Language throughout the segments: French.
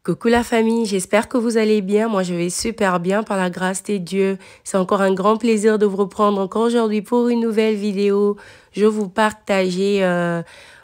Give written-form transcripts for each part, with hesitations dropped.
Coucou la famille, j'espère que vous allez bien. Moi, je vais super bien par la grâce de Dieu. C'est encore un grand plaisir de vous reprendre encore aujourd'hui pour une nouvelle vidéo. Je vous partageais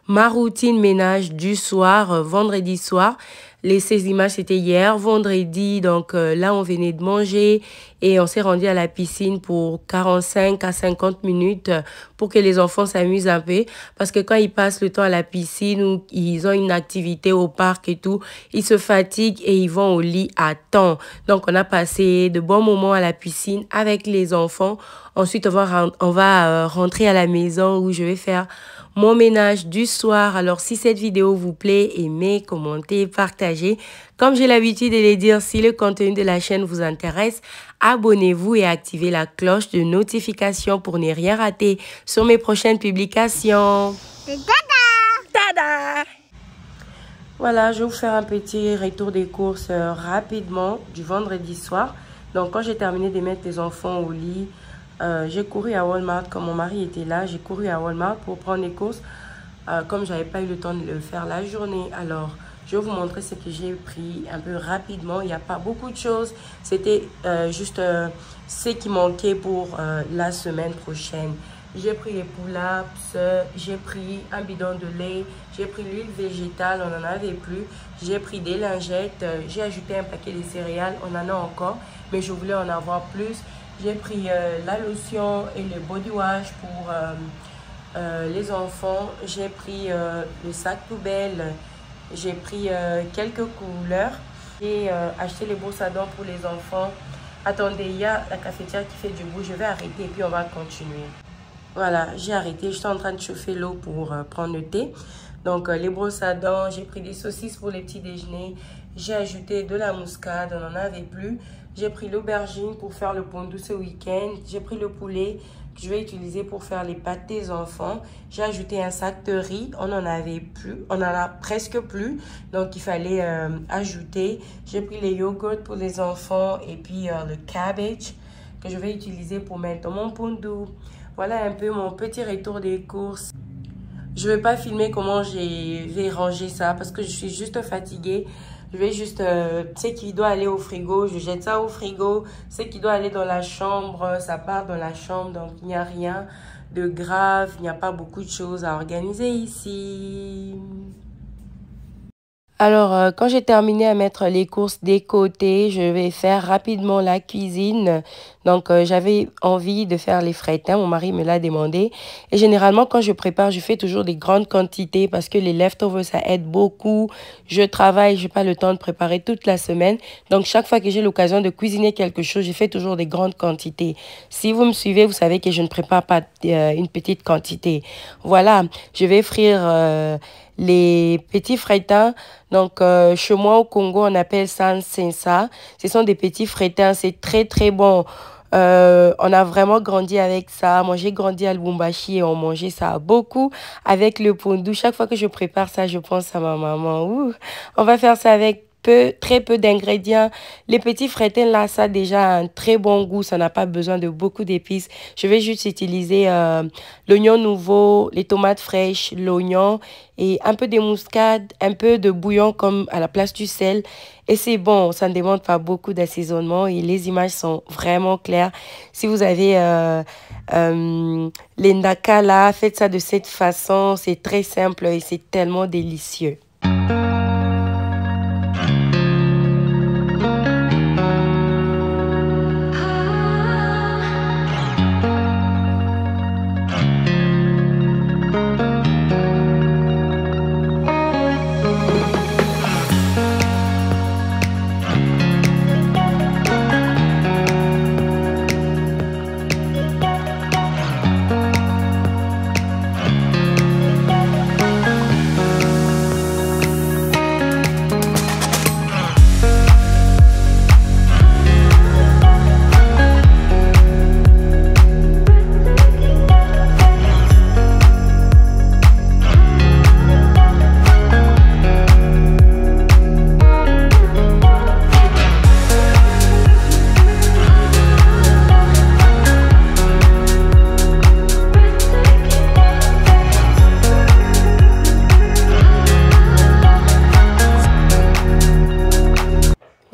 ma routine ménage du soir, vendredi soir. Ces images, c'était hier, vendredi. Donc là, on venait de manger et on s'est rendu à la piscine pour 45 à 50 minutes pour que les enfants s'amusent un peu. Parce que quand ils passent le temps à la piscine ou ils ont une activité au parc et tout, ils se fatiguent et ils vont au lit à temps. Donc, on a passé de bons moments à la piscine avec les enfants. Ensuite, on va rentrer à la maison où je vais faire mon ménage du soir. Alors, si cette vidéo vous plaît, aimez, commentez, partagez. Comme j'ai l'habitude de les dire, si le contenu de la chaîne vous intéresse, abonnez-vous et activez la cloche de notification pour ne rien rater sur mes prochaines publications. Tada! Tada! Voilà, je vais vous faire un petit retour des courses rapidement du vendredi soir. Donc, quand j'ai terminé de mettre les enfants au lit, j'ai couru à Walmart. Comme mon mari était là, j'ai couru à Walmart pour prendre les courses. Comme je n'avais pas eu le temps de le faire la journée, alors je vais vous montrer ce que j'ai pris un peu rapidement. Il n'y a pas beaucoup de choses. C'était juste ce qui manquait pour la semaine prochaine. J'ai pris les pull-ups, j'ai pris un bidon de lait, j'ai pris l'huile végétale, on n'en avait plus. J'ai pris des lingettes, j'ai ajouté un paquet de céréales, on en a encore, mais je voulais en avoir plus. J'ai pris la lotion et le body wash pour les enfants. J'ai pris le sac poubelle. J'ai pris quelques couleurs. J'ai acheté les brosses à dents pour les enfants. Attendez, il y a la cafetière qui fait du bruit. Je vais arrêter et puis on va continuer. Voilà, j'ai arrêté. Je suis en train de chauffer l'eau pour prendre le thé. Donc, les brosses à dents, j'ai pris des saucisses pour les petits déjeuners. J'ai ajouté de la muscade, on n'en avait plus. J'ai pris l'aubergine pour faire le pondou ce week-end. J'ai pris le poulet que je vais utiliser pour faire les pâtes des enfants. J'ai ajouté un sac de riz, on n'en avait plus, on en a presque plus. Donc, il fallait ajouter. J'ai pris les yogourts pour les enfants et puis le cabbage que je vais utiliser pour mettre dans mon pondou. Voilà un peu mon petit retour des courses. Je ne vais pas filmer comment je vais ranger ça parce que je suis juste fatiguée. Je vais juste, ce qui doit aller au frigo, je jette ça au frigo. Ce qui doit aller dans la chambre, ça part dans la chambre. Donc, il n'y a rien de grave. Il n'y a pas beaucoup de choses à organiser ici. Alors, quand j'ai terminé à mettre les courses des côtés, je vais faire rapidement la cuisine. Donc, j'avais envie de faire les frettins. Mon mari me l'a demandé. Et généralement, quand je prépare, je fais toujours des grandes quantités parce que les leftovers, ça aide beaucoup. Je travaille, je n'ai pas le temps de préparer toute la semaine. Donc, chaque fois que j'ai l'occasion de cuisiner quelque chose, je fais toujours des grandes quantités. Si vous me suivez, vous savez que je ne prépare pas une petite quantité. Voilà, je vais frire les petits frettins. Donc, chez moi au Congo, on appelle ça un sensa. Ce sont des petits frettins, c'est très, très bon. On a vraiment grandi avec ça. Moi, j'ai grandi à Lubumbashi et on mangeait ça beaucoup avec le pondou. Chaque fois que je prépare ça, je pense à ma maman. Ouh, on va faire ça avec très peu d'ingrédients. Les petits frettins là, ça a déjà un très bon goût. Ça n'a pas besoin de beaucoup d'épices. Je vais juste utiliser l'oignon nouveau, les tomates fraîches, l'oignon et un peu de muscade, un peu de bouillon comme à la place du sel. Et c'est bon, ça ne demande pas beaucoup d'assaisonnement et les images sont vraiment claires. Si vous avez les ndaka là, faites ça de cette façon. C'est très simple et c'est tellement délicieux.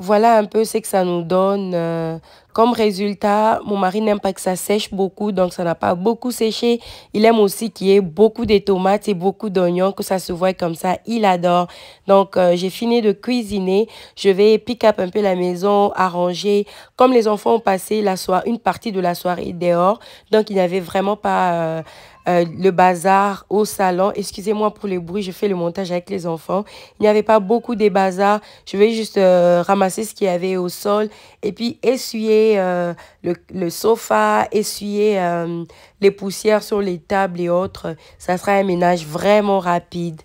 voilà un peu ce que ça nous donne. Comme résultat, mon mari n'aime pas que ça sèche beaucoup, donc ça n'a pas beaucoup séché. Il aime aussi qu'il y ait beaucoup de tomates et beaucoup d'oignons, que ça se voit comme ça. Il adore. Donc, j'ai fini de cuisiner. Je vais pick up un peu la maison, arranger. Comme les enfants ont passé une partie de la soirée dehors, donc il n'y avait vraiment pas le bazar au salon. Excusez-moi pour le bruit, je fais le montage avec les enfants. Il n'y avait pas beaucoup de bazar. Je vais juste ramasser ce qu'il y avait au sol et puis essuyer le sofa, essuyer les poussières sur les tables et autres. Ça sera un ménage vraiment rapide.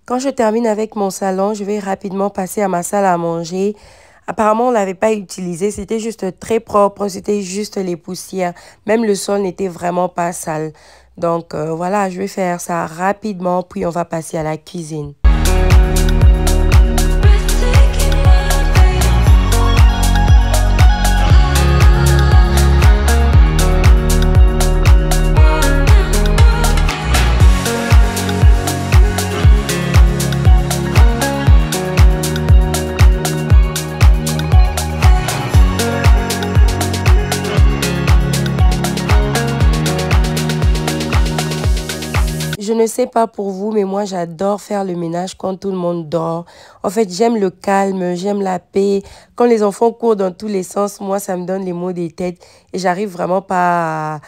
Quand je termine avec mon salon, je vais rapidement passer à ma salle à manger. Apparemment, on ne l'avait pas utilisé. C'était juste très propre. C'était juste les poussières. Même le sol n'était vraiment pas sale. Donc, voilà, je vais faire ça rapidement. Puis, on va passer à la cuisine. Je ne sais pas pour vous, mais moi, j'adore faire le ménage quand tout le monde dort. En fait, j'aime le calme, j'aime la paix. Quand les enfants courent dans tous les sens, moi, ça me donne les maux des têtes. Et j'arrive vraiment pas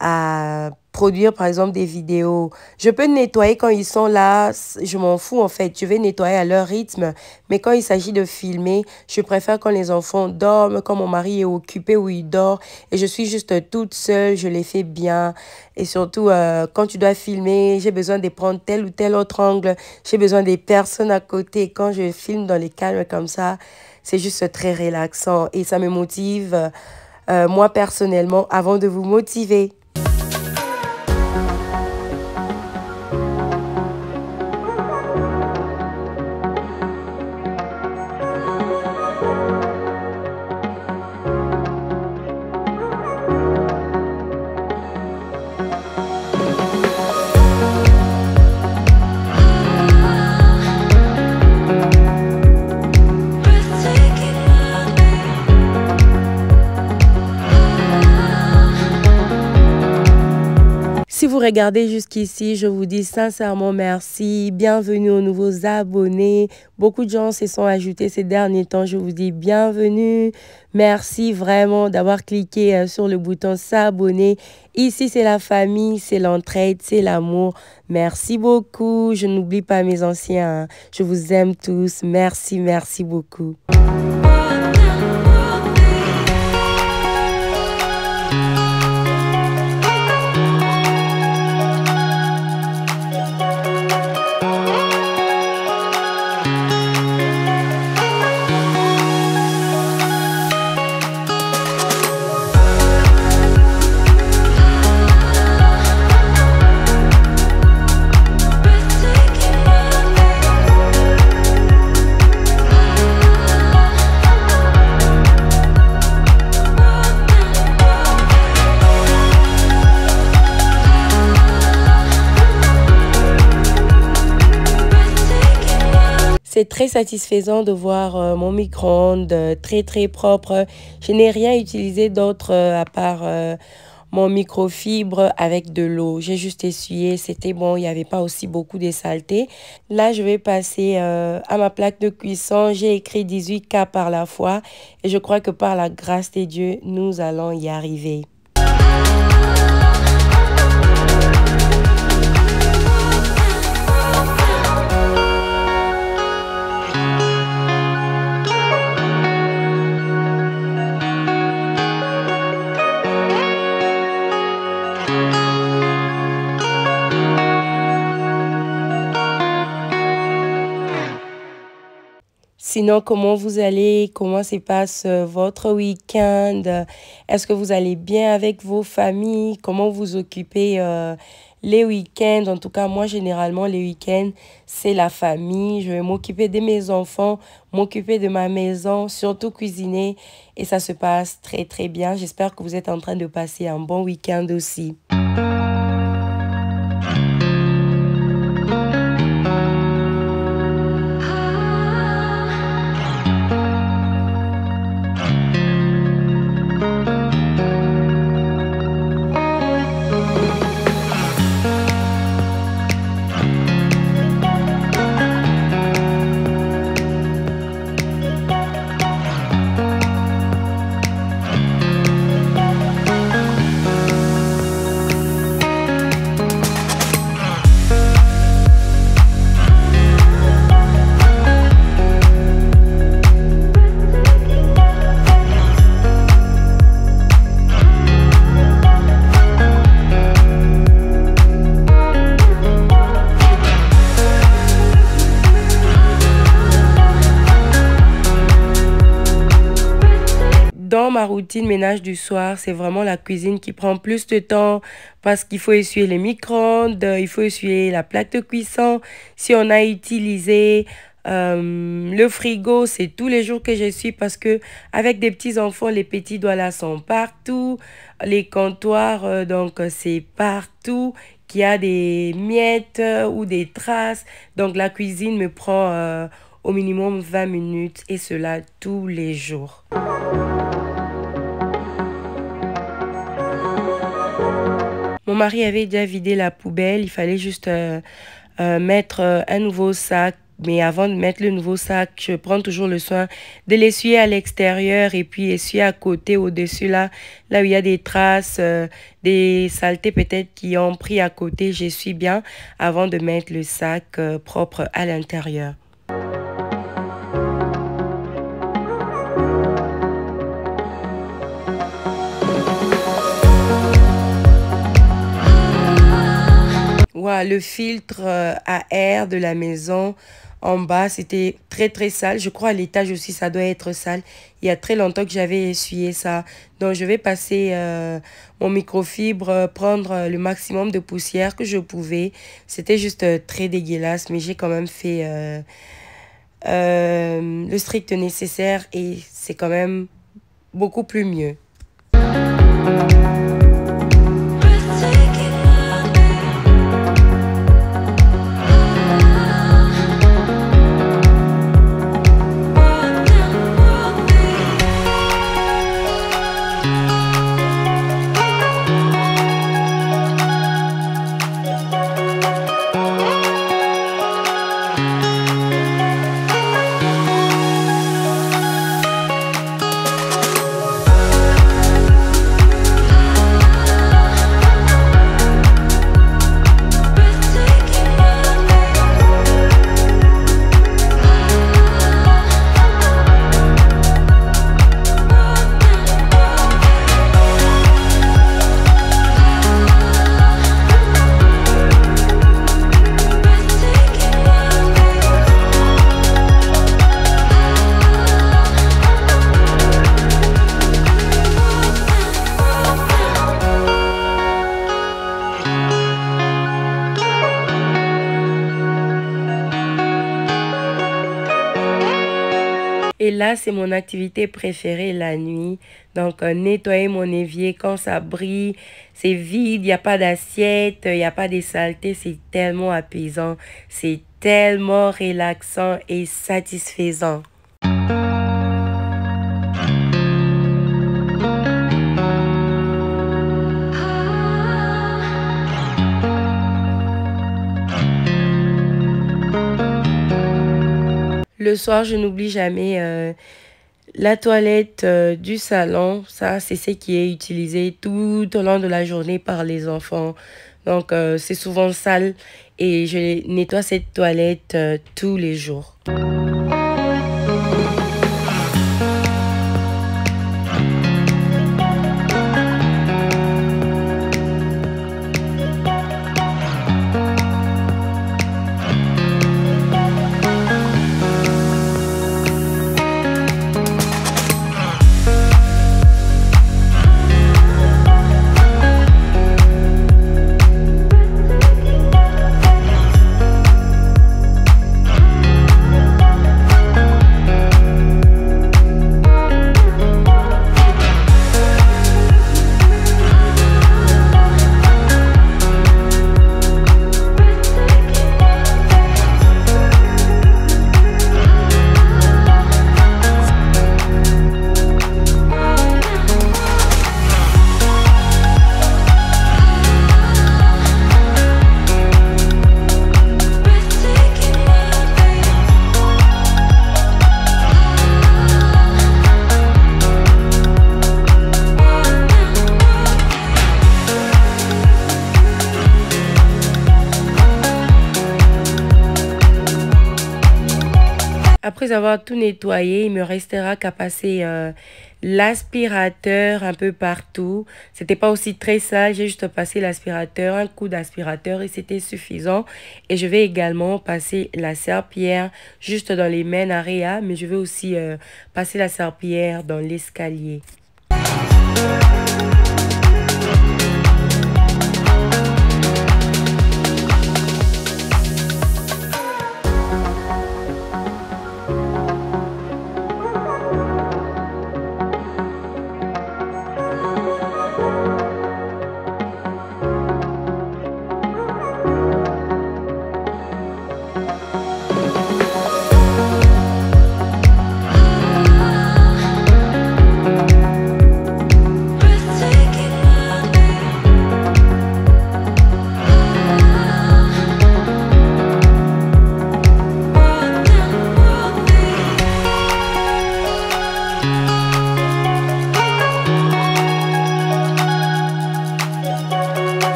à produire, par exemple, des vidéos. Je peux nettoyer quand ils sont là. Je m'en fous, en fait. Je vais nettoyer à leur rythme. Mais quand il s'agit de filmer, je préfère quand les enfants dorment, quand mon mari est occupé ou il dort. Et je suis juste toute seule. Je les fais bien. Et surtout, quand tu dois filmer, j'ai besoin de prendre tel ou tel autre angle. J'ai besoin des personnes à côté. Quand je filme dans les calmes comme ça, c'est juste très relaxant. Et ça me motive, moi, personnellement, avant de vous motiver. Si vous regardez jusqu'ici, je vous dis sincèrement merci. Bienvenue aux nouveaux abonnés. Beaucoup de gens se sont ajoutés ces derniers temps. Je vous dis bienvenue. Merci vraiment d'avoir cliqué sur le bouton s'abonner. Ici, c'est la famille, c'est l'entraide, c'est l'amour. Merci beaucoup. Je n'oublie pas mes anciens. Je vous aime tous. Merci, merci beaucoup. C'est très satisfaisant de voir mon micro-ondes très propre. Je n'ai rien utilisé d'autre à part mon microfibre avec de l'eau. J'ai juste essuyé, c'était bon, il n'y avait pas aussi beaucoup de saleté. Là, je vais passer à ma plaque de cuisson. J'ai écrit 18K par la fois et je crois que par la grâce de Dieu, nous allons y arriver. Sinon, comment vous allez? Comment se passe votre week-end? Est-ce que vous allez bien avec vos familles? Comment vous occupez les week-ends? En tout cas, moi, généralement, les week-ends, c'est la famille. Je vais m'occuper de mes enfants, m'occuper de ma maison, surtout cuisiner. Et ça se passe très, très bien. J'espère que vous êtes en train de passer un bon week-end aussi. Dans ma routine ménage du soir, c'est vraiment la cuisine qui prend plus de temps parce qu'il faut essuyer les micro-ondes, il faut essuyer la plaque de cuisson. Si on a utilisé le frigo, c'est tous les jours que je suis parce que avec des petits enfants, les petits doigts là sont partout. Les comptoirs, donc c'est partout qu'il y a des miettes ou des traces. Donc la cuisine me prend au minimum 20 minutes et cela tous les jours. Mon mari avait déjà vidé la poubelle, il fallait juste mettre un nouveau sac. Mais avant de mettre le nouveau sac, je prends toujours le soin de l'essuyer à l'extérieur et puis essuyer à côté, au-dessus, là où il y a des traces, des saletés peut-être qui ont pris à côté. J'essuie bien avant de mettre le sac propre à l'intérieur. Ouais, le filtre à air de la maison en bas, c'était très très sale. Je crois à l'étage aussi, ça doit être sale. Il y a très longtemps que j'avais essuyé ça. Donc, je vais passer mon microfibre, prendre le maximum de poussière que je pouvais. C'était juste très dégueulasse, mais j'ai quand même fait le strict nécessaire et c'est quand même beaucoup plus mieux. Et là, c'est mon activité préférée la nuit. Donc, nettoyer mon évier quand ça brille, c'est vide, il n'y a pas d'assiette, il n'y a pas de saleté. C'est tellement apaisant, c'est tellement relaxant et satisfaisant. Le soir, je n'oublie jamais la toilette du salon. Ça, c'est ce qui est utilisé tout au long de la journée par les enfants. Donc, c'est souvent sale et je nettoie cette toilette tous les jours. Après avoir tout nettoyé, il me restera qu'à passer l'aspirateur un peu partout. C'était pas aussi très sale, j'ai juste passé l'aspirateur, un coup d'aspirateur et c'était suffisant. Et je vais également passer la serpillière juste dans les mains area, mais je vais aussi passer la serpillière dans l'escalier.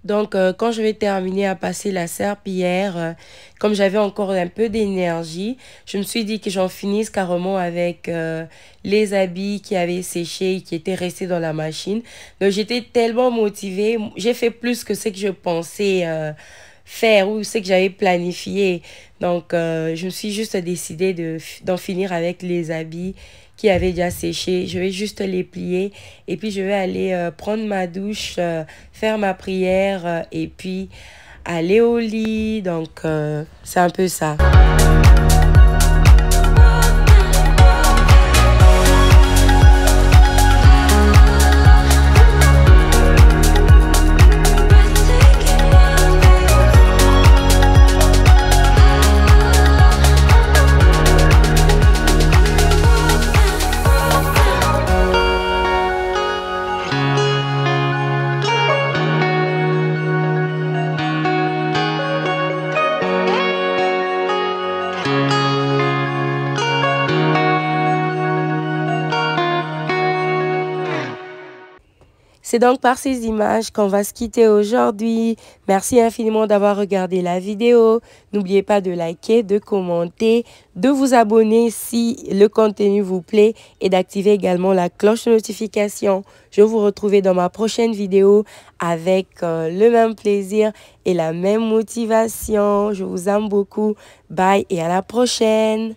Donc, quand je vais terminer à passer la serpillière, comme j'avais encore un peu d'énergie, je me suis dit que j'en finisse carrément avec les habits qui avaient séché et qui étaient restés dans la machine. Donc, j'étais tellement motivée. J'ai fait plus que ce que je pensais faire ou ce que j'avais planifié. Donc, je me suis juste décidée d'en finir avec les habits qui avaient déjà séché. Je vais juste les plier et puis je vais aller prendre ma douche, faire ma prière et puis aller au lit. Donc, c'est un peu ça. C'est donc par ces images qu'on va se quitter aujourd'hui. Merci infiniment d'avoir regardé la vidéo. N'oubliez pas de liker, de commenter, de vous abonner si le contenu vous plaît et d'activer également la cloche de notification. Je vais vous retrouver dans ma prochaine vidéo avec le même plaisir et la même motivation. Je vous aime beaucoup. Bye et à la prochaine.